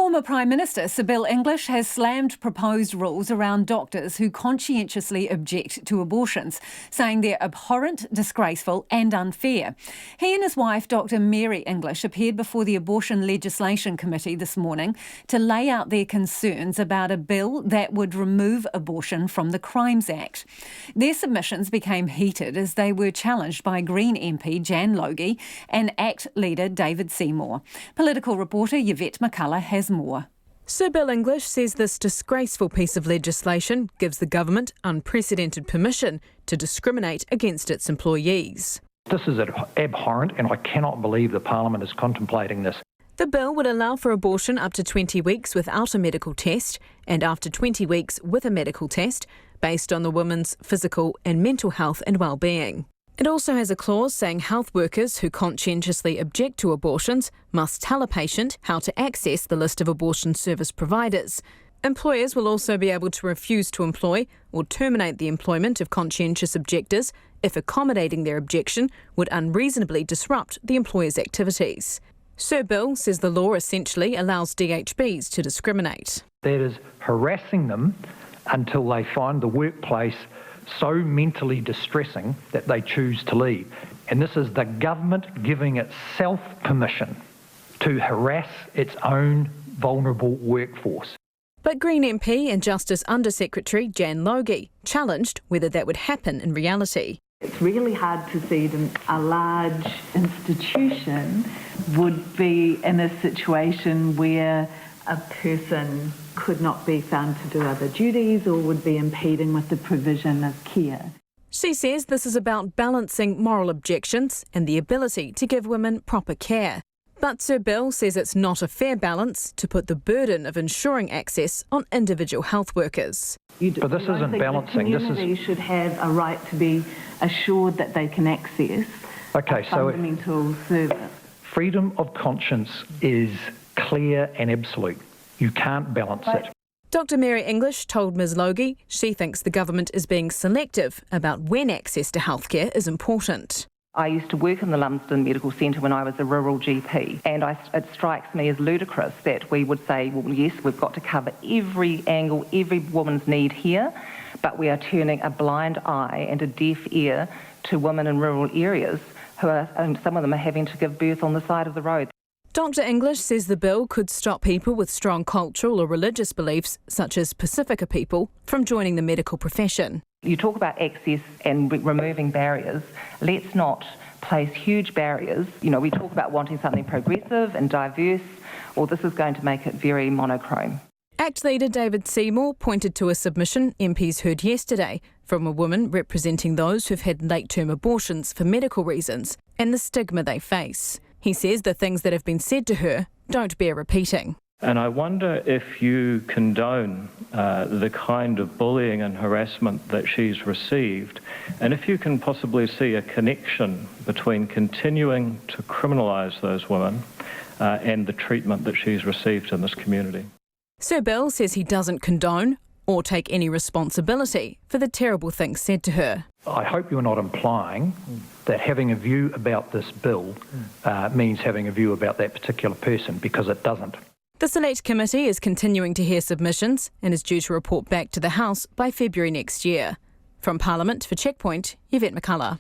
Former Prime Minister Sir Bill English has slammed proposed rules around doctors who conscientiously object to abortions, saying they're abhorrent, disgraceful and unfair. He and his wife, Dr Mary English, appeared before the Abortion Legislation Committee this morning to lay out their concerns about a bill that would remove abortion from the Crimes Act. Their submissions became heated as they were challenged by Green MP Jan Logie and ACT leader David Seymour. Political reporter Yvette McCullough has more. Sir Bill English says this disgraceful piece of legislation gives the government unprecedented permission to discriminate against its employees. This is abhorrent, and I cannot believe the Parliament is contemplating this. The bill would allow for abortion up to 20 weeks without a medical test and after 20 weeks with a medical test based on the woman's physical and mental health and well-being. It also has a clause saying health workers who conscientiously object to abortions must tell a patient how to access the list of abortion service providers. Employers will also be able to refuse to employ or terminate the employment of conscientious objectors if accommodating their objection would unreasonably disrupt the employer's activities. Sir Bill says the law essentially allows DHBs to discriminate. That is harassing them until they find the workplace so mentally distressing that they choose to leave. And this is the government giving itself permission to harass its own vulnerable workforce. But Green MP and Justice Under-Secretary Jan Logie challenged whether that would happen in reality. It's really hard to see that a large institution would be in a situation where a person could not be found to do other duties or would be impeding with the provision of care. She says this is about balancing moral objections and the ability to give women proper care. But Sir Bill says it's not a fair balance to put the burden of ensuring access on individual health workers. But this isn't balancing. The community should have a right to be assured that they can access a fundamental service. Freedom of conscience is clear and absolute. You can't balance it. Dr Mary English told Ms Logie she thinks the government is being selective about when access to healthcare is important. I used to work in the Lumsden Medical Centre when I was a rural GP, and it strikes me as ludicrous that we would say, well, yes, we've got to cover every angle, every woman's need here, but we are turning a blind eye and a deaf ear to women in rural areas and some of them are having to give birth on the side of the road. Dr English says the bill could stop people with strong cultural or religious beliefs, such as Pacifica people, from joining the medical profession. You talk about access and removing barriers. Let's not place huge barriers. You know, we talk about wanting something progressive and diverse, or this is going to make it very monochrome. ACT leader David Seymour pointed to a submission MPs heard yesterday from a woman representing those who've had late-term abortions for medical reasons and the stigma they face. He says the things that have been said to her don't bear repeating. And I wonder if you condone the kind of bullying and harassment that she's received, and if you can possibly see a connection between continuing to criminalise those women and the treatment that she's received in this community. Sir Bill says he doesn't condone or take any responsibility for the terrible things said to her. I hope you're not implying that having a view about this bill means having a view about that particular person, because it doesn't. The Select Committee is continuing to hear submissions and is due to report back to the House by February next year. From Parliament for Checkpoint, Yvette McCullough.